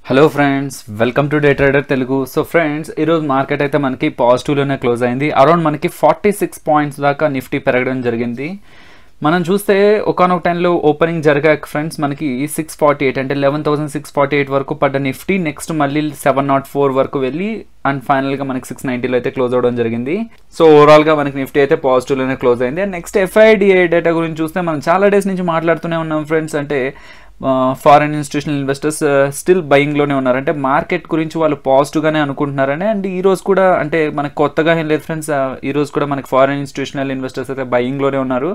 Hello friends, welcome to day trader Telugu. So friends, ఈరోజు market అయితే మనకి పాజిటివ్లోనే క్లోజ్ అయింది. అరౌండ్ మనకి 46 పాయింట్స్ దాకా నిఫ్టీ పెరగడం జరిగింది. మనం చూస్తే ఒకనొక టైంలో ఓపెనింగ్ జరిగాక ఫ్రెండ్స్ మనకి 648 అంటే 11,648 వరకు పడ్డ నిఫ్టీ నెక్స్ట్ మళ్ళీ 704 వరకు వెళ్ళి అండ్ ఫైనల్గా మనకి 690లో అయితే క్లోజ్ అవ్వడం జరిగింది. సో ఓవరాల్గా మనకి నిఫ్టీ అయితే పాజిటివ్లోనే క్లోజ్ అయింది. అండ్ నెక్స్ట్ FIDA డేటా గురించి చూస్తే మనం చాలా డేస్ నుంచి మాట్లాడుతూనే ఉన్నాం ఫ్రెండ్స్. అంటే ఫారెన్ ఇన్స్టిట్యూషనల్ ఇన్వెస్టర్స్ స్టిల్ బయింగ్లోనే ఉన్నారు, అంటే మార్కెట్ గురించి వాళ్ళు పాజిటివ్గానే అనుకుంటున్నారని. అండ్ ఈ రోజు కూడా అంటే మనకు కొత్తగా ఏం లేదు ఫ్రెండ్స్, ఈ రోజు కూడా మనకి ఫారెన్ ఇన్స్టిట్యూషనల్ ఇన్వెస్టర్స్ అయితే బయింగ్లోనే ఉన్నారు.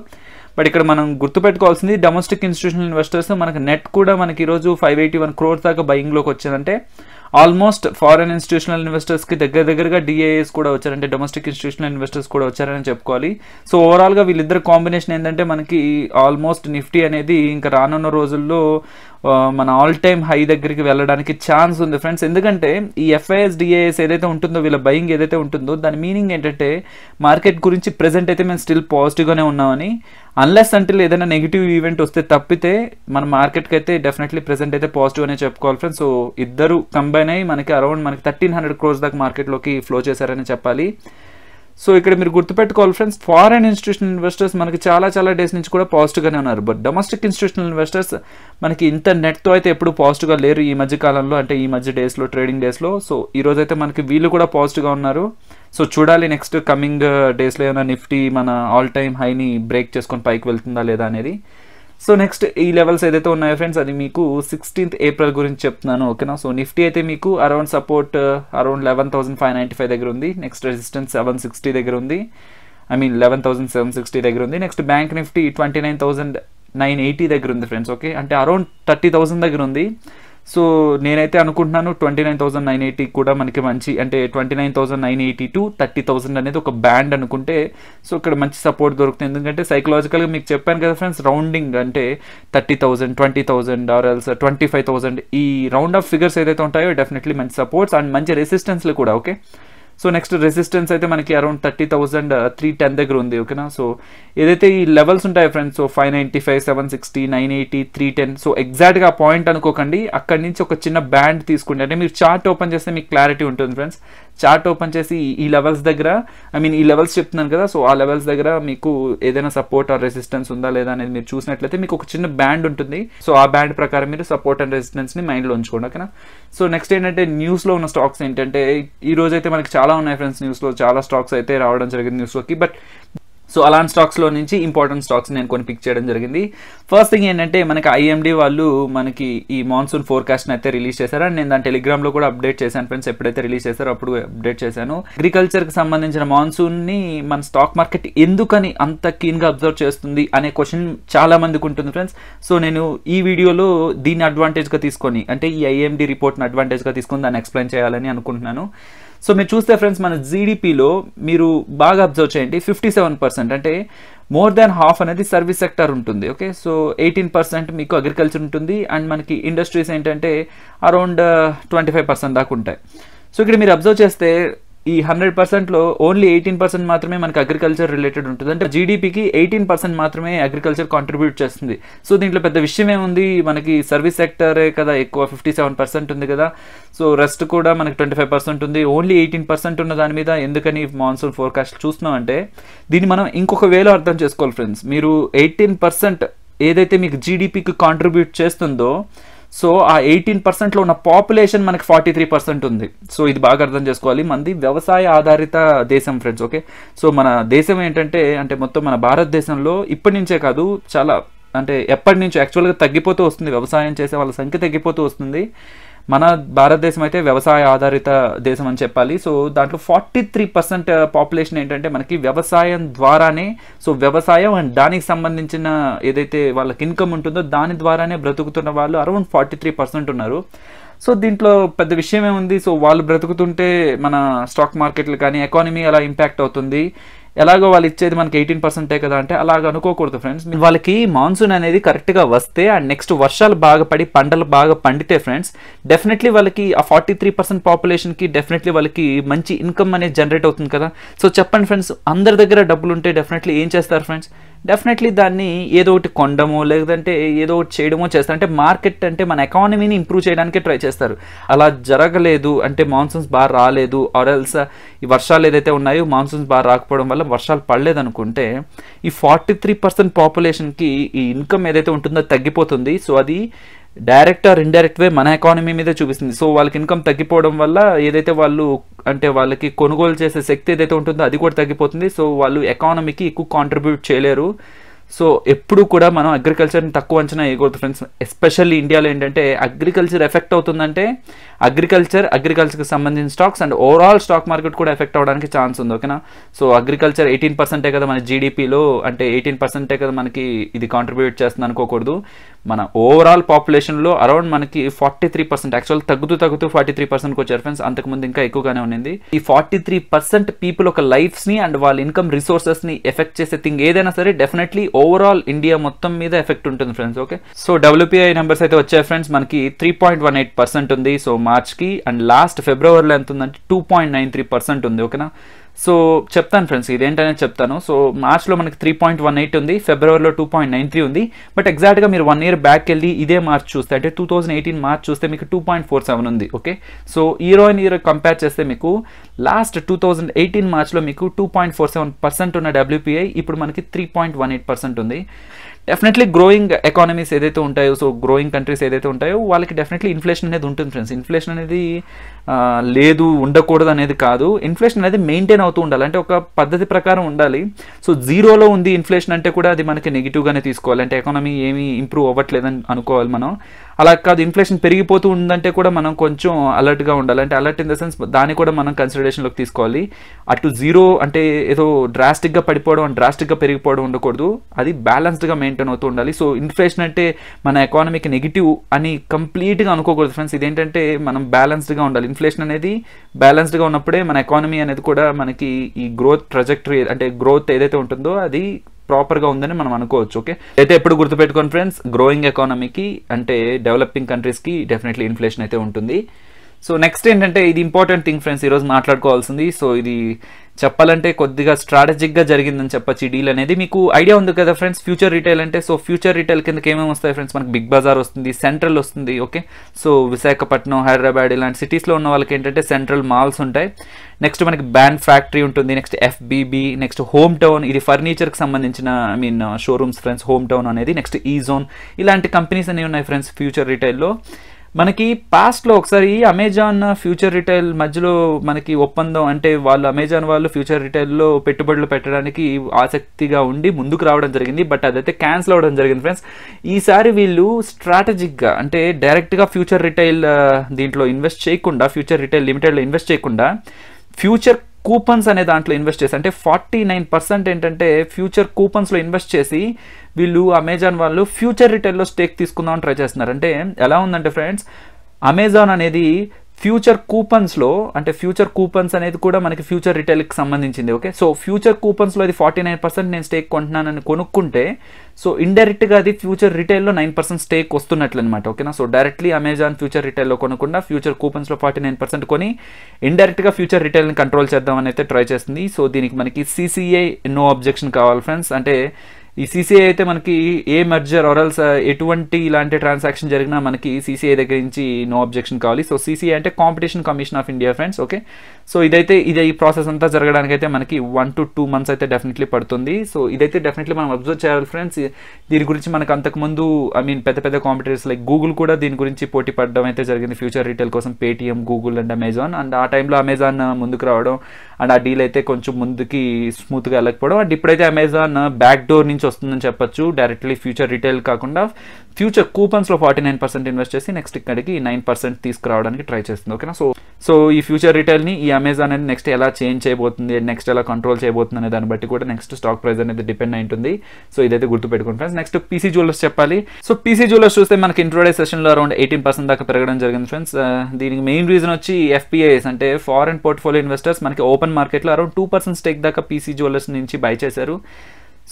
బట్ ఇక్కడ మనం గుర్తుపెట్టుకోవాల్సింది డొమెస్టిక్ ఇన్స్టిట్యూషనల్ ఇన్వెస్టర్స్ మనకి నెట్ కూడా మనకి ఈరోజు 581 crores దాకా బయింగ్లోకి వచ్చిందంటే ఆల్మోస్ట్ ఫారెన్ ఇన్స్టిట్యూషనల్ ఇన్వెస్టర్స్కి దగ్గరగా DIAs కూడా వచ్చారంటే డొమెస్టిక్ ఇన్స్టిట్యూషనల్ ఇన్వెస్టర్స్ కూడా వచ్చారని చెప్పుకోవాలి. సో ఓవరాల్గా వీళ్ళిద్దరు కాంబినేషన్ ఏంటంటే మనకి ఆల్మోస్ట్ నిఫ్టీ అనేది ఇంకా రానున్న రోజుల్లో మన ఆల్ టైమ్ హై దగ్గరికి వెళ్ళడానికి ఛాన్స్ ఉంది ఫ్రెండ్స్. ఎందుకంటే ఈ FIS DIAs ఏదైతే ఉంటుందో వీళ్ళ బయింగ్ ఏదైతే ఉంటుందో దాని మీనింగ్ ఏంటంటే మార్కెట్ గురించి ప్రెజెంట్ అయితే మేము స్టిల్ పాజిటివ్గానే ఉన్నామని. అన్లెస్ అంటిల్ ఏదైనా నెగిటివ్ ఈవెంట్ వస్తే తప్పితే మన మార్కెట్కి అయితే డెఫినెట్లీ ప్రెజెంట్ అయితే పాజిటివ్ అనే చెప్పుకోవాలి ఫ్రెండ్స్. సో ఇద్దరు కంబైన్ అయ్యి మనకి అరౌండ్ మనకి 1,300 crores దాకా మార్కెట్లోకి ఫ్లో చేశారని చెప్పాలి. సో ఇక్కడ మీరు గుర్తుపెట్టుకోవాలి ఫ్రెండ్స్, ఫారెన్ ఇన్స్టిట్యూషనల్ ఇన్వెస్టర్స్ మనకి చాలా డేస్ నుంచి కూడా పాజిటివ్గానే ఉన్నారు. బట్ డొమెస్టిక్ ఇన్స్టిట్యూషనల్ ఇన్వెస్టర్స్ మనకి ఇంత నెట్తో అయితే ఎప్పుడు పాజిటివ్గా లేరు ఈ మధ్య కాలంలో, అంటే ఈ మధ్య డేస్లో ట్రేడింగ్ డేస్లో. సో ఈరోజు అయితే మనకి వీళ్ళు కూడా పాజిటివ్గా ఉన్నారు. సో చూడాలి నెక్స్ట్ కమింగ్ డేస్లో ఏమైనా నిఫ్టీ మన ఆల్ టైమ్ హైని బ్రేక్ చేసుకొని పైకి వెళ్తుందా లేదా అనేది. సో నెక్స్ట్ ఈ లెవెల్స్ ఏదైతే ఉన్నాయో ఫ్రెండ్స్ అది మీకు 16th April గురించి చెప్తున్నాను, ఓకేనా. సో నిఫ్టీ అయితే మీకు అరౌండ్ సపోర్ట్ అరౌండ్ 11,595 దగ్గర ఉంది. నెక్స్ట్ రెసిస్టెన్స్ 760 దగ్గర ఉంది, 11,760 దగ్గర ఉంది. నెక్స్ట్ బ్యాంక్ నిఫ్టీ 29,980 దగ్గర ఉంది ఫ్రెండ్స్, ఓకే. అంటే అరౌండ్ 30,000 దగ్గర ఉంది. సో నేనైతే అనుకుంటున్నాను 29,980 కూడా మనకి మంచి, అంటే 29,980 to 30,000 అనేది ఒక బ్యాండ్ అనుకుంటే సో ఇక్కడ మంచి సపోర్ట్ దొరుకుతుంది. ఎందుకంటే సైకలాజికల్గా మీకు చెప్పాను కదా ఫ్రెండ్స్, రౌండింగ్ అంటే 30,000, 20,000 ఆర్ ఎల్స్ 25,000 ఈ రౌండ్ ఆఫ్ ఫిగర్స్ ఏదైతే ఉంటాయో డెఫినెట్లీ మంచి సపోర్ట్స్ అండ్ మంచి రెసిస్టెన్స్లు కూడా, ఓకే. సో నెక్స్ట్ రెసిస్టెన్స్ అయితే మనకి అరౌండ్ 30,310 దగ్గర ఉంది, ఓకేనా. సో ఏదైతే ఈ లెవెల్స్ ఉంటాయో ఫ్రెండ్స్, సో 595, 760, 980, 310, సో ఎగ్జాక్ట్గా పాయింట్ అనుకోకండి, అక్కడి నుంచి ఒక చిన్న బ్యాండ్ తీసుకుంటే అంటే మీరు చార్ట్ ఓపెన్ చేస్తే మీకు క్లారిటీ ఉంటుంది ఫ్రెండ్స్. చార్ట్ ఓపెన్ చేసి ఈ లెవెల్స్ దగ్గర ఈ లెవెల్స్ చెప్తున్నాను కదా, సో ఆ లెవెల్స్ దగ్గర మీకు ఏదైనా సపోర్ట్ ఆర్ రెసిస్టెన్స్ ఉందా లేదా అనేది మీరు చూసినట్లయితే మీకు ఒక చిన్న బ్యాండ్ ఉంటుంది. సో ఆ బ్యాండ్ ప్రకారం మీరు సపోర్ట్ అండ్ రెసిస్టెన్స్ని మైండ్లో ఉంచుకోండి, ఓకేనా. సో నెక్స్ట్ ఏంటంటే న్యూస్లో ఉన్న స్టాక్స్ ఏంటంటే ఈ రోజు అయితే మనకి చాలా ఉన్నాయి ఫ్రెండ్స్, న్యూస్లో చాలా స్టాక్స్ అయితే రావడం జరిగింది న్యూస్లోకి. బట్ సో అలాంటి స్టాక్స్లో నుంచి ఇంపార్టెంట్ స్టాక్స్ నేను కొన్ని పిక్ చేయడం జరిగింది. ఫస్ట్ థింగ్ ఏంటంటే మనకి IMD వాళ్ళు మనకి ఈ మాన్సూన్ ఫోర్కాస్ట్ని అయితే రిలీజ్ చేశారు. అండ్ నేను దాని టెలిగ్రామ్లో కూడా అప్డేట్ చేశాను ఫ్రెండ్స్, ఎప్పుడైతే రిలీజ్ చేశారో అప్పుడు అప్డేట్ చేశాను. అగ్రికల్చర్కి సంబంధించిన మాన్సూన్ని మన స్టాక్ మార్కెట్ ఎందుకని అంత కీన్గా అబ్జర్వ్ చేస్తుంది అనే క్వశ్చన్ చాలా మందికి ఉంటుంది ఫ్రెండ్స్. సో నేను ఈ వీడియోలో దీన్ని అడ్వాంటేజ్గా తీసుకొని, అంటే ఈ IMD రిపోర్ట్ని అడ్వాంటేజ్గా తీసుకొని దాన్ని ఎక్స్ప్లెయిన్ చేయాలని అనుకుంటున్నాను. సో మీరు చూస్తే ఫ్రెండ్స్ మన GDPలో మీరు బాగా అబ్జర్వ్ చేయండి, 57% అంటే మోర్ దాన్ హాఫ్ అనేది సర్వీస్ సెక్టర్ ఉంటుంది, ఓకే. సో 18% మీకు అగ్రికల్చర్ ఉంటుంది. అండ్ మనకి ఇండస్ట్రీస్ ఏంటంటే అరౌండ్ 25% దాకా ఉంటాయి. సో ఇక్కడ మీరు అబ్జర్వ్ చేస్తే ఈ 100%లో ఓన్లీ 18% మాత్రమే మనకి అగ్రికల్చర్ రిలేటెడ్ ఉంటుంది. అంటే GDPకి 18% మాత్రమే అగ్రికల్చర్ కాంట్రిబ్యూట్ చేస్తుంది. సో దీంట్లో పెద్ద విషయం ఏముంది, మనకి సర్వీస్ సెక్టరే కదా ఎక్కువ 57% ఉంది కదా. సో రెస్ట్ కూడా మనకి 25% ఉంది. ఓన్లీ 18% ఉన్న దాని మీద ఎందుకని మాన్సూన్ ఫోర్కాస్ట్ చూస్తున్నాం అంటే దీన్ని మనం ఇంకొక వేలో అర్థం చేసుకోవాలి ఫ్రెండ్స్. మీరు 18% ఏదైతే మీకు GDPకి కాంట్రిబ్యూట్ చేస్తుందో సో ఆ 18%లో ఉన్న పాపులేషన్ మనకి 43% ఉంది. సో ఇది బాగా అర్థం చేసుకోవాలి. మనది వ్యవసాయ ఆధారిత దేశం ఫ్రెండ్స్, ఓకే. సో మన దేశం ఏంటంటే అంటే మొత్తం మన భారతదేశంలో ఇప్పటి నుంచే కాదు చాలా అంటే ఎప్పటి నుంచో యాక్చువల్గా తగ్గిపోతూ వస్తుంది, వ్యవసాయం చేసే వాళ్ళ సంఖ్య తగ్గిపోతూ వస్తుంది. మన భారతదేశం అయితే వ్యవసాయ ఆధారిత దేశం అని చెప్పాలి. సో దాంట్లో 43% పాపులేషన్ ఏంటంటే మనకి వ్యవసాయం ద్వారానే, సో వ్యవసాయం అండ్ దానికి సంబంధించిన ఏదైతే వాళ్ళకి ఇన్కమ్ ఉంటుందో దాని ద్వారానే బ్రతుకుతున్న వాళ్ళు అరౌండ్ 43% ఉన్నారు. సో దీంట్లో పెద్ద విషయం ఏముంది, సో వాళ్ళు బ్రతుకుతుంటే మన స్టాక్ మార్కెట్లు కానీ ఎకానమీ అలా ఇంపాక్ట్ అవుతుంది. ఎలాగో వాళ్ళు ఇచ్చేది మనకి 18% కదా అంటే అలాగ అనుకోకూడదు ఫ్రెండ్స్. వాళ్ళకి మాన్సూన్ అనేది కరెక్ట్గా వస్తే అండ్ నెక్స్ట్ వర్షాలు బాగా పడి పంటలు బాగా పండితే ఫ్రెండ్స్ డెఫినెట్లీ వాళ్ళకి ఆ 43% పాపులేషన్కి డెఫినెట్లీ వాళ్ళకి మంచి ఇన్కమ్ అనేది జనరేట్ అవుతుంది కదా. సో చెప్పండి ఫ్రెండ్స్, అందరి దగ్గర డబ్బులు ఉంటే డెఫినెట్లీ ఏం చేస్తారు ఫ్రెండ్స్, డెఫినెట్లీ దాన్ని ఏదో ఒకటి కొనడమో లేదంటే ఏదో ఒకటి చేయడమో చేస్తారు. అంటే మార్కెట్ అంటే మన ఎకానమీని ఇంప్రూవ్ చేయడానికి ట్రై చేస్తారు. అలా జరగలేదు అంటే మాన్సూన్స్ బాగా రాలేదు ఆర్ ఎల్స్ ఈ వర్షాలు ఏదైతే ఉన్నాయో మాన్సూన్స్ బాగా రాకపోవడం వల్ల వర్షాలు పడలేదు అనుకుంటే ఈ 43% పాపులేషన్కి ఈ ఇన్కమ్ ఏదైతే ఉంటుందో తగ్గిపోతుంది. సో అది డైరెక్ట్ ఆర్ ఇండైరెక్ట్ వే మన ఎకానమీ మీదే చూపిస్తుంది. సో వాళ్ళకి ఇన్కమ్ తగ్గిపోవడం వల్ల ఏదైతే వాళ్ళు అంటే వాళ్ళకి కొనుగోలు చేసే శక్తి ఏదైతే ఉంటుందో అది కూడా తగ్గిపోతుంది. సో వాళ్ళు ఎకానమీకి ఎక్కువ కాంట్రిబ్యూట్ చేయలేరు. సో ఎప్పుడు కూడా మనం అగ్రికల్చర్ని తక్కువ అంచనా వేయకూడదు ఫ్రెండ్స్. ఎస్పెషల్లీ ఇండియాలో ఏంటంటే అగ్రికల్చర్ ఎఫెక్ట్ అవుతుందంటే అగ్రికల్చర్కి సంబంధించిన stocks and overall stock market కూడా ఎఫెక్ట్ అవ్వడానికి ఛాన్స్ ఉంది. ఓకేనా. సో అగ్రికల్చర్ 18% కదా మన జీడిపిలో, అంటే 18% కదా మనకి ఇది కాంట్రిబ్యూట్ చేస్తుంది అనుకోకూడదు. మన ఓవరాల్ పాపులేషన్లో అరౌండ్ మనకి 43%, యాక్చువల్ తగ్గుతూ 43%కి వచ్చారు ఫ్రెండ్స్. అంతకుముందు ఇంకా ఎక్కువగానే ఉండింది. ఈ 43% పీపుల్ ఒక లైఫ్స్ని అండ్ వాళ్ళ ఇన్కమ్ రిసోర్సెస్ని ఎఫెక్ట్ చేసే థింగ్ ఏదైనా సరే డెఫినెట్లీ ఓవరాల్ ఇండియా మొత్తం మీద ఎఫెక్ట్ ఉంటుంది friends. Okay. So WPI numbers అయితే వచ్చాయి ఫ్రెండ్స్. మనకి 3.18% ఉంది సో మార్చ్కి, అండ్ లాస్ట్ ఫిబ్రవరిలో ఎంత ఉందంటే 2.93% ఉంది. ఓకేనా. సో చెప్తాను ఫ్రెండ్స్ ఇదేంటనేది చెప్తాను. సో మార్చ్లో మనకి 3.18 ఉంది, ఫిబ్రవరిలో 2.93 ఉంది. బట్ ఎగ్జాక్ట్గా మీరు 1 year బ్యాక్ వెళ్ళి ఇదే మార్చ్ చూస్తే అంటే 2018 మార్చ్ చూస్తే మీకు 2.47 ఉంది. ఓకే. సో ఇయర్ కంపేర్ చేస్తే మీకు లాస్ట్ 2018 మార్చ్లో మీకు 2.47% ఉన్న WPI ఇప్పుడు మనకి 3.18% ఉంది. డెఫినెట్లీ గ్రోయింగ్ ఎకానమీస్ ఏదైతే ఉంటాయో, సో గ్రోయింగ్ కంట్రీస్ ఏదైతే ఉంటాయో వాళ్ళకి డెఫినెట్లీ ఇన్ఫ్లేషన్ అనేది ఉంటుంది ఫ్రెండ్స్. ఇన్ఫ్లేషన్ అనేది లేదు ఉండకూడదు అనేది కాదు, ఇన్ఫ్లేషన్ అనేది మెయింటైన్ అవుతూ ఉండాలి, అంటే ఒక పద్ధతి ప్రకారం ఉండాలి. సో జీరోలో ఉంది ఇన్ఫ్లేషన్ అంటే కూడా అది మనకి నెగిటివ్గానే తీసుకోవాలి, అంటే ఎకానమీ ఏమీ ఇంప్రూవ్ అవ్వట్లేదని అనుకోవాలి మనం. అలా కాదు, ఇన్ఫ్లేషన్ పెరిగిపోతూ ఉందంటే కూడా మనం కొంచెం అలర్ట్గా ఉండాలి, అంటే అలర్ట్ ఇన్ ద సెన్స్ దాన్ని కూడా మనం కన్సిడరేషన్లోకి తీసుకోవాలి. అటు జీరో అంటే ఏదో డ్రాస్టిక్గా పడిపోవడం డ్రాస్టిక్గా పెరిగిపోవడం ఉండకూడదు, అది బ్యాలెన్స్డ్గా మెయింటైన్ అవుతూ ఉండాలి. సో ఇన్ఫ్లేషన్ అంటే మన ఎకానమీకి నెగిటివ్ అని కంప్లీట్గా అనుకోకూడదు ఫ్రెండ్స్. ఇదేంటంటే మనం బ్యాలెన్స్డ్గా ఉండాలి. ఇన్ఫ్లేషన్ అనేది బ్యాలెన్స్డ్గా ఉన్నప్పుడే మన ఎకానమీ అనేది కూడా మనకి ఈ గ్రోత్ ట్రజెక్టరీ అంటే గ్రోత్ ఏదైతే ఉంటుందో అది ప్రాపర్గా ఉందని మనం అనుకోవచ్చు. ఓకే. అయితే ఎప్పుడు గుర్తుపెట్టుకోండి ఫ్రెండ్స్, గ్రోయింగ్ ఎకానమీకి అంటే డెవలపింగ్ కంట్రీస్కి డెఫినెట్లీ ఇన్ఫ్లేషన్ అయితే ఉంటుంది. సో నెక్స్ట్ ఏంటంటే ఇది ఇంపార్టెంట్ థింగ్ ఫ్రెండ్స్ ఈరోజు మాట్లాడుకోవాల్సింది. సో ఇది చెప్పాలంటే కొద్దిగా స్ట్రాటజిక్గా జరిగిందని చెప్పచ్చు ఈ డీల్ అనేది. మీకు ఐడియా ఉంది కదా ఫ్రెండ్స్ ఫ్యూచర్ రిటైల్ అంటే. సో ఫ్యూచర్ రిటైల్ కిందకి ఏమేమి వస్తాయి ఫ్రెండ్స్, మనకి బిగ్ బజార్ వస్తుంది, సెంట్రల్ వస్తుంది. ఓకే. సో విశాఖపట్నం, హైదరాబాద్ ఇలాంటి సిటీస్లో ఉన్న వాళ్ళకి ఏంటంటే సెంట్రల్ మాల్స్ ఉంటాయి. నెక్స్ట్ మనకి బ్యాండ్ ఫ్యాక్టరీ ఉంటుంది, next FBB, next home town, ఇది ఫర్నిచర్కి సంబంధించిన షోరూమ్స్ ఫ్రెండ్స్ హోమ్ టౌన్ అనేది. నెక్స్ట్ ఈజోన్, ఇలాంటి కంపెనీస్ అనేవి ఉన్నాయి ఫ్రెండ్స్ ఫ్యూచర్ రిటైల్లో. మనకి పాస్ట్లో ఒకసారి అమెజాన్ ఫ్యూచర్ రిటైల్ మధ్యలో మనకి ఒప్పందం అంటే వాళ్ళు అమెజాన్ వాళ్ళు ఫ్యూచర్ రిటైల్లో పెట్టుబడులు పెట్టడానికి ఆసక్తిగా ఉండి ముందుకు రావడం జరిగింది, బట్ అదైతే క్యాన్సిల్ అవ్వడం జరిగింది ఫ్రెండ్స్. ఈసారి వీళ్ళు స్ట్రాటజిక్గా అంటే డైరెక్ట్గా ఫ్యూచర్ రిటైల్ దీంట్లో ఇన్వెస్ట్ చేయకుండా, ఫ్యూచర్ రిటైల్ లిమిటెడ్లో ఇన్వెస్ట్ చేయకుండా ఫ్యూచర్ కూపన్స్ అనే దాంట్లో ఇన్వెస్ట్ చేసి, అంటే 49% ఏంటంటే ఫ్యూచర్ కూపన్స్లో ఇన్వెస్ట్ చేసి వీళ్ళు అమెజాన్ వాళ్ళు ఫ్యూచర్ రిటైల్లో స్టేక్ తీసుకుందామని ట్రై చేస్తున్నారు. అంటే ఎలా ఉందంటే ఫ్రెండ్స్, అమెజాన్ అనేది ఫ్యూచర్ కూపన్స్లో అంటే ఫ్యూచర్ కూపన్స్ అనేది కూడా మనకి ఫ్యూచర్ రిటైల్కి సంబంధించింది. ఓకే. సో ఫ్యూచర్ కూపన్స్లో అది 49% నేను స్టేక్ కొంటున్నానని కొనుక్కుంటే సో ఇండైరెక్ట్గా అది ఫ్యూచర్ రిటైల్లో 9% స్టేక్ వస్తున్నట్లు అనమాట. ఓకేనా. సో డైరెక్ట్లీ అమెజాన్ ఫ్యూచర్ రిటైల్లో కొనకుండా ఫ్యూచర్ కూపన్స్లో 49% కొని ఇండైరెక్ట్గా ఫ్యూచర్ రిటైల్ని కంట్రోల్ చేద్దామని అయితే ట్రై చేస్తుంది. సో దీనికి మనకి CCI నో అబ్జెక్షన్ కావాలి ఫ్రెండ్స్. అంటే ఈ CCI అయితే మనకి ఏ మర్జర్ ఆర్ఎల్స్ ఎటువంటి ఇలాంటి ట్రాన్సాక్షన్ జరిగినా మనకి CCI దగ్గర నుంచి నో అబ్జెక్షన్ కావాలి. సో CCI అంటే competition commission of India friends. Okay. So ఈ ప్రాసెస్ అంతా జరగడానికి అయితే మనకి 1 to 2 months అయితే డెఫినెట్లీ పడుతుంది. సో ఇదైతే డెఫినెట్లీ మనం అబ్జర్వ్ చేయాలి ఫ్రెండ్స్. దీని గురించి మనకు అంతకుముందు పెద్ద కాంపిటీటర్స్ లైక్ గూగుల్ కూడా దీని గురించి పోటీ పడడం అయితే జరిగింది ఫ్యూచర్ రిటైల్ కోసం, Paytm, Google and Amazon. And ఆ టైంలో అమెజాన్ ముందుకు రావడం అండ్ ఆ డీల్ అయితే కొంచెం ముందుకి స్మూత్గా వెళ్ళకపోవడం, అండ్ ఇప్పుడైతే అమెజాన్ బ్యాక్ డోర్ నుంచి వస్తుందని చెప్పొచ్చు. డైరెక్ట్లీ ఫ్యూచర్ రిటైల్ కాకుండా ఫ్యూచర్ కూపన్స్లో 49% ఇన్వెస్ట్ చేసి నెక్స్ట్ ఇక్కడికి 9% తీసుకురావడానికి ట్రై చేస్తుంది. ఓకేనా. సో ఈ ఫ్యూచర్ రిటైల్ని ఈ అమెజాన్ అనేది నెక్స్ట్ ఎలా చేంజ్ చేయబోతుంది, నెక్స్ట్ ఎలా కంట్రోల్ చేయబోతుంది అనే దాన్ని బట్టి కూడా నెక్స్ట్ స్టాక్ ప్రైస్ అనేది డిపెండ్ అయి ఉంటుంది. సో ఇదైతే గుర్తుపెట్టుకోండి ఫ్రెండ్స్. నెక్స్ట్ PC జ్యువెలర్స్ చెప్పాలి. సో PC జ్యువెలర్స్ చూస్తే మనకి ఇంట్రోడే సెషన్లో అరౌండ్ 18% దాకా పెరగడం జరిగింది ఫ్రెండ్స్. దీనికి మెయిన్ రీజన్ వచ్చి FPIs అంటే ఫారెన్ పోర్ట్ఫోలియో ఇన్వెస్టర్స్ మనకి ఓపెన్ మార్కెట్లో అరౌండ్ 2% స్టేక్ దాకా PC జ్యువెలర్స్ నుంచి బై చేశారు.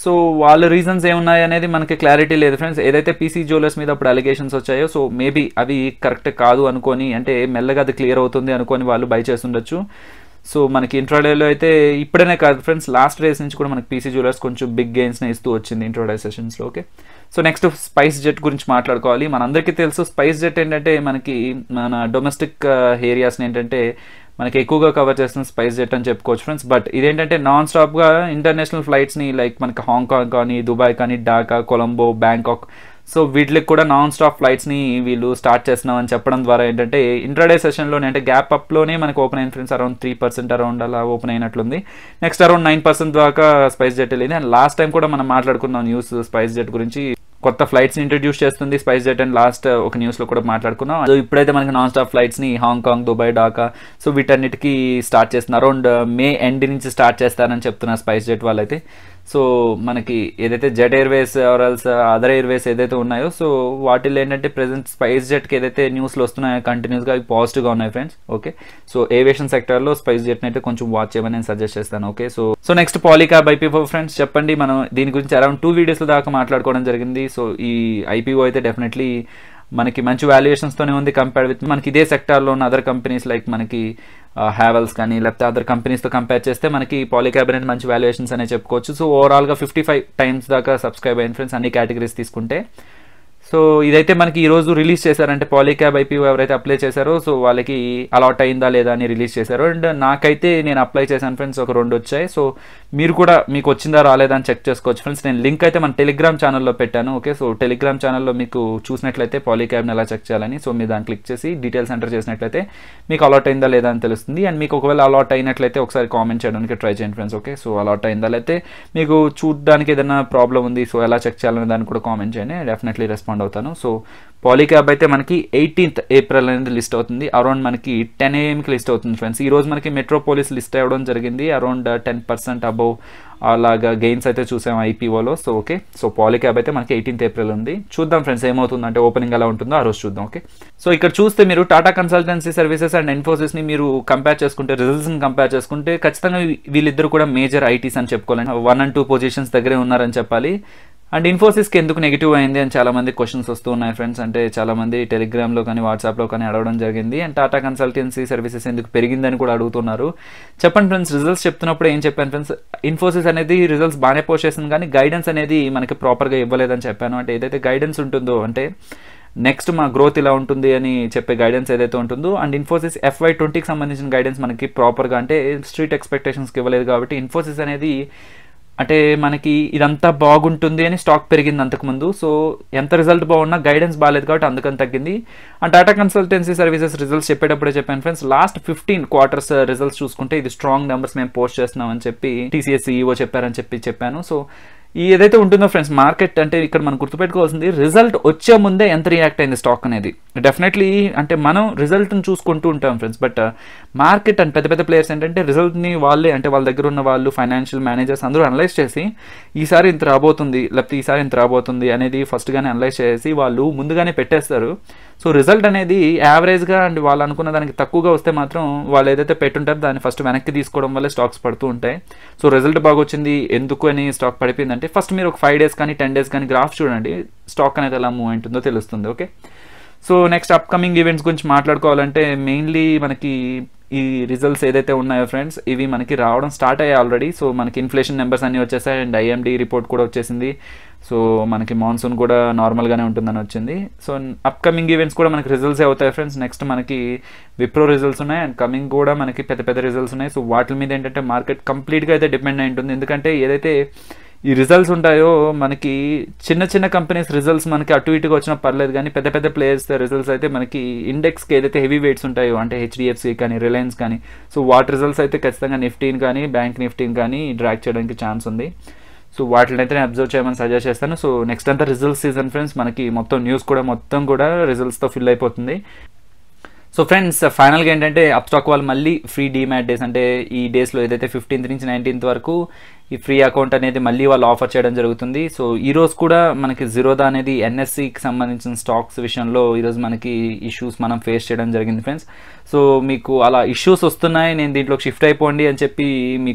సో వాళ్ళ రీజన్స్ ఏమున్నాయి అనేది మనకి క్లారిటీ లేదు ఫ్రెండ్స్. ఏదైతే PC జ్యువెలర్స్ మీద అప్పుడు అలిగేషన్స్ వచ్చాయో సో మేబీ అవి కరెక్ట్ కాదు అనుకొని, అంటే మెల్లగా అది క్లియర్ అవుతుంది అనుకొని వాళ్ళు బై చేస్తుండొచ్చు. సో మనకి ఇంట్రాడేలో అయితే ఇప్పుడనే కాదు ఫ్రెండ్స్, లాస్ట్ రేస్ నుంచి కూడా మనకి పీసీ జ్యువెలర్స్ కొంచెం బిగ్ గెయిన్స్ని ఇస్తూ వచ్చింది ఇంట్రాడే సెషన్స్లో. Okay, so next SpiceJet గురించి మాట్లాడుకోవాలి. మనందరికీ తెలుసు స్పైస్ జెట్ ఏంటంటే మనకి మన డొమెస్టిక్ ఏరియాస్ని ఏంటంటే మనకి ఎక్కువగా కవర్ చేస్తున్న స్పైస్ జెట్ అని చెప్పుకోవచ్చు ఫ్రెండ్స్. బట్ ఇదేంటంటే నాన్ స్టాప్గా ఇంటర్నేషనల్ ఫ్లైట్స్ని లైక్ మనకి హాంకాంగ్ కానీ, దుబాయ్ కానీ, ఢాకా, కొలంబో, బ్యాంకాక్, సో వీటికి కూడా నాన్ స్టాప్ ఫ్లైట్స్ని వీళ్ళు స్టార్ట్ చేస్తున్నామని చెప్పడం ద్వారా ఏంటంటే ఇంట్రాడే సెషన్లోనే అంటే గ్యాప్ అప్లోనే మనకి ఓపెన్ అయిన ఫ్రెండ్స్ అరౌండ్ 3% అరౌండ్ అలా ఓపెన్ అయినట్లుంది. నెక్స్ట్ అరౌండ్ 9% దాకా స్పైస్ జెట్ వెళ్ళింది. అండ్ లాస్ట్ టైం కూడా మనం మాట్లాడుకున్నాం న్యూస్ స్పైస్ జెట్ గురించి, కొత్త ఫ్లైట్స్ని ఇంట్రడ్యూస్ చేస్తుంది స్పైస్ జెట్ అండ్ లాస్ట్ ఒక న్యూస్లో కూడా మాట్లాడుకున్నాం. సో ఇప్పుడైతే మనకి నాన్ స్టాప్ ఫ్లైట్స్ని హాంకాంగ్, దుబాయ్, ఢాకా, సో వీటన్నిటికీ స్టార్ట్ చేస్తున్నారు. అరౌండ్ మే ఎండ్ నుంచి స్టార్ట్ చేస్తారని చెప్తున్నారు స్పైస్ జెట్ వాళ్ళైతే. సో మనకి ఏదైతే జెట్ ఎయిర్వేస్ ఆర్ఎల్స్ అదర్ ఎయిర్వేస్ ఏదైతే ఉన్నాయో సో వాటిల్లో ఏంటంటే ప్రెసెంట్ స్పైస్ జెట్కి ఏదైతే న్యూస్లో వస్తున్నాయో కంటిన్యూస్గా అవి పాజిటివ్గా ఉన్నాయి ఫ్రెండ్స్. ఓకే, సో ఏవియేషన్ సెక్టర్లో స్పైస్ జెట్ని అయితే కొంచెం వాచ్ చేయమని నేను సజెస్ట్ చేస్తాను. Okay, so next Polycab IPO friends, చెప్పండి. మనం దీని గురించి అరౌండ్ 2 వీడియోస్ దాకా మాట్లాడుకోవడం జరిగింది. సో ఈ ఐపీఓ అయితే డెఫినెట్లీ మనకి మంచి వాల్యుయేషన్స్తోనే ఉంది కంపేర్ విత్ మనకి ఇదే సెక్టార్లో ఉన్న అదర్ కంపెనీస్ లైక్ మనకి హ్యావెల్స్ కానీ లేకపోతే అదర్ కంపెనీస్తో కంపేర్ చేస్తే మనకి పాలీకాబ్ అనేది మంచి వాల్యుయేషన్స్ అనే చెప్పుకోవచ్చు. సో ఓవరాల్గా 55 టైమ్స్ దాకా సబ్స్క్రైబ్ అయ్యింది ఫ్రెండ్స్ అన్ని కేటగిరీస్ తీసుకుంటే. సో ఇదైతే మనకి ఈరోజు రిలీజ్ చేశారంటే పాలీకాబ్ ఐపీఓ ఎవరైతే అప్లై చేశారో సో వాళ్ళకి అలాట్ అయిందా లేదా అని రిలీజ్ చేశారు. అండ్ నాకైతే నేను అప్లై చేశాను ఫ్రెండ్స్, ఒక 2 వచ్చాయి. సో మీరు కూడా మీకు వచ్చిందా రాలేదా అని చెక్ చేసుకోవచ్చు ఫ్రెండ్స్. నేను లింక్ అయితే మన టెలిగ్రామ్ ఛానల్లో పెట్టాను. ఓకే, సో టెలిగ్రామ్ ఛానల్లో మీకు చూసినట్లయితే పాలీకాబ్ని ఎలా చెక్ చేయాలని, సో మీరు దాన్ని క్లిక్ చేసి డీటెయిల్స్ ఎంటర్ చేసినట్లయితే మీకు అలాట్ అయిందా లేదా అని తెలుస్తుంది. అండ్ మీకు ఒకవేళ అలాట్ అయినట్లయితే ఒకసారి కామెంట్ చేయడానికి ట్రై చేయండి ఫ్రెండ్స్. ఓకే, సో అలాట్ అయిందా లేకపోతే మీకు చూడడానికి ఏదైనా ప్రాబ్లం ఉంది సో ఎలా చెక్ చేయాలనే దాన్ని కూడా కామెంట్ చేయండి, డెఫినెట్లీ రెస్పాండ్ అవుతాను. సో పాలీకాబ్ అయితే మనకి 18th ఏప్రిల్ అనేది లిస్ట్ అవుతుంది. అరౌండ్ మనకి 10 AM లిస్ట్ అవుతుంది ఫ్రెండ్స్. ఈరోజు మనకి మెట్రోపోలిస్ లిస్ట్ అవ్వడం జరిగింది. అరౌండ్ 10% అబౌవ్ అలాగా గెయిన్స్ అయితే చూసాం ఐపీఓలో. సో ఓకే, సో పాలీకాబ్ అయితే మనకి 18th ఏప్రిల్ ఉంది. చూద్దాం ఫ్రెండ్స్ ఏమవుతుందంటే ఓపెనింగ్ ఎలా ఉంటుందో ఆ రోజు చూద్దాం. ఓకే, సో ఇక్కడ చూస్తే మీరు టాటా కన్సల్టెన్సీ సర్వీసెస్ అండ్ ఇన్ఫోసిస్ని మీరు కంపేర్ చేసుకుంటే, రిజల్ట్స్ని కంపేర్ చేసుకుంటే ఖచ్చితంగా వీళ్ళిద్దరు కూడా మేజర్ ఐటీస్ అని చెప్పుకోవాలండి. 1 and 2 పొజిషన్స్ దగ్గరే ఉన్నారని చెప్పాలి. అండ్ ఇన్ఫోసిస్కి ఎందుకు నెగిటివ్ అయింది అని చాలామంది క్వశ్చన్స్ వస్తూ ఉన్నాయి ఫ్రెండ్స్. అంటే చాలామంది టెలిగ్రామ్లో కానీ వాట్సాప్లో కానీ అడగడం జరిగింది. అండ్ టాటా కన్సల్టెన్సీ సర్వీసెస్ ఎందుకు పెరిగిందని కూడా అడుగుతున్నారు. చెప్పండి ఫ్రెండ్స్, రిజల్ట్స్ చెప్తున్నప్పుడు ఏం చెప్పాను ఫ్రెండ్స్, ఇన్ఫోసిస్ అనేది రిజల్ట్స్ బాగానే పోస్ట్ చేసింది కానీ గైడెన్స్ అనేది మనకి ప్రాపర్గా ఇవ్వలేదని చెప్పాను. అంటే ఏదైతే గైడెన్స్ ఉంటుందో అంటే నెక్స్ట్ మా గ్రోత్ ఇలా ఉంటుంది అని చెప్పే గైడెన్స్ ఏదైతే ఉంటుందో, అండ్ ఇన్ఫోసిస్ FY20కి సంబంధించిన గైడెన్స్ మనకి ప్రాపర్గా అంటే స్ట్రీట్ ఎక్స్పెక్టేషన్స్కి ఇవ్వలేదు. కాబట్టి ఇన్ఫోసిస్ అనేది అంటే మనకి ఇదంతా బాగుంటుంది అని స్టాక్ పెరిగింది అంతకుముందు. సో ఎంత రిజల్ట్ బాగున్నా గైడెన్స్ బాగాలేదు కాబట్టి అందుకని తగ్గింది. And Tata Consultancy Services results చెప్పేటప్పుడే చెప్పాను ఫ్రెండ్స్, లాస్ట్ 15 quarters రిజల్ట్స్ చూసుకుంటే ఇది స్ట్రాంగ్ నెంబర్స్ మేము పోస్ట్ చేస్తున్నామని చెప్పి TCS CEO చెప్పారని చెప్పాను. సో ఈ ఏదైతే ఉంటుందో ఫ్రెండ్స్ మార్కెట్ అంటే ఇక్కడ మనం గుర్తుపెట్టుకోవాల్సింది రిజల్ట్ వచ్చే ముందే ఎంత రియాక్ట్ అయింది స్టాక్ అనేది. డెఫినెట్లీ అంటే మనం రిజల్ట్ని చూసుకుంటూ ఉంటాం ఫ్రెండ్స్, బట్ మార్కెట్ అండ్ పెద్ద పెద్ద ప్లేయర్స్ ఏంటంటే రిజల్ట్ని వాళ్ళే అంటే వాళ్ళ దగ్గర ఉన్న వాళ్ళు ఫైనాన్షియల్ మేనేజర్స్ అందరూ అనలైజ్ చేసి ఈసారి ఇంత రాబోతుంది లేకపోతే ఈసారి ఇంత రాబోతుంది అనేది ఫస్ట్గానే అనలైజ్ చేసి వాళ్ళు ముందుగానే పెట్టేస్తారు. సో రిజల్ట్ అనేది యావరేజ్గా అండ్ వాళ్ళు అనుకున్న దానికి తక్కువగా వస్తే మాత్రం వాళ్ళు ఏదైతే పెట్టుంటారో దాన్ని ఫస్ట్ వెనక్కి తీసుకోవడం వల్ల స్టాక్స్ పడుతూ ఉంటాయి. సో రిజల్ట్ బాగా వచ్చింది ఎందుకు అని స్టాక్ పడిపోయిందంటే ఫస్ట్ మీరు ఒక 5 days కానీ 10 days కానీ గ్రాఫ్ చూడండి, స్టాక్ అనేది ఎలా మూవ్ అవుతుందో తెలుస్తుంది. Okay, so next upcoming events గురించి మాట్లాడుకోవాలంటే మెయిన్లీ మనకి ఈ రిజల్ట్స్ ఏదైతే ఉన్నాయో ఫ్రెండ్స్ ఇవి మనకి రావడం స్టార్ట్ అయ్యాయి ఆల్రెడీ. సో మనకి ఇన్ఫ్లేషన్ నెంబర్స్ అన్నీ వచ్చేసాయి అండ్ IMD రిపోర్ట్ కూడా వచ్చేసింది. సో మనకి మాన్సూన్ కూడా నార్మల్గానే ఉంటుందని వచ్చింది. సో అప్కమింగ్ ఈవెంట్స్ కూడా మనకి రిజల్ట్స్ అవుతాయి ఫ్రెండ్స్. నెక్స్ట్ మనకి విప్రో రిజల్ట్స్ ఉన్నాయి అండ్ కమింగ్ కూడా మనకి పెద్ద పెద్ద రిజల్ట్స్ ఉన్నాయి. సో వాటి మీద ఏంటంటే మార్కెట్ కంప్లీట్గా అయితే డిపెండ్ అయి ఉంటుంది. ఎందుకంటే ఏదైతే ఈ రిజల్ట్స్ ఉంటాయో మనకి చిన్న చిన్న కంపెనీస్ రిజల్ట్స్ మనకి అటు ఇటుగా వచ్చినా పర్లేదు, కానీ పెద్ద పెద్ద ప్లేయర్స్ రిజల్ట్స్ అయితే మనకి ఇండెక్స్కి ఏదైతే హెవీ వెయిట్స్ ఉంటాయో అంటే HDFC కానీ రిలయన్స్ కానీ సో వాటి రిజల్ట్స్ అయితే ఖచ్చితంగా నిఫ్టీని కానీ బ్యాంక్ నిఫ్టీని కానీ డ్రాక్ చేయడానికి ఛాన్స్ ఉంది. సో వాటిని అయితే నేను అబ్జర్వ్ చేయమని సజెస్ట్ చేస్తాను. సో నెక్స్ట్ అంతా రిజల్ట్స్ సీజన్ ఫ్రెండ్స్, మనకి మొత్తం న్యూస్ కూడా మొత్తం కూడా రిజల్ట్స్తో ఫిల్ అయిపోతుంది. సో ఫ్రెండ్స్ ఫైనల్గా ఏంటంటే అప్స్టాక్ వాళ్ళు మళ్ళీ ఫ్రీ డీమ్యాట్ డేస్ అంటే ఈ డేస్లో ఏదైతే 15th నుంచి 19th వరకు ఈ ఫ్రీ అకౌంట్ అనేది మళ్ళీ వాళ్ళు ఆఫర్ చేయడం జరుగుతుంది. సో ఈరోజు కూడా మనకి జిరోదా అనేది NSEకి సంబంధించిన స్టాక్స్ విషయంలో ఈరోజు మనకి ఇష్యూస్ మనం ఫేస్ చేయడం జరిగింది ఫ్రెండ్స్. సో మీకు అలా ఇష్యూస్ వస్తున్నాయి, నేను దీంట్లోకి షిఫ్ట్ అయిపోండి అని చెప్పి మీ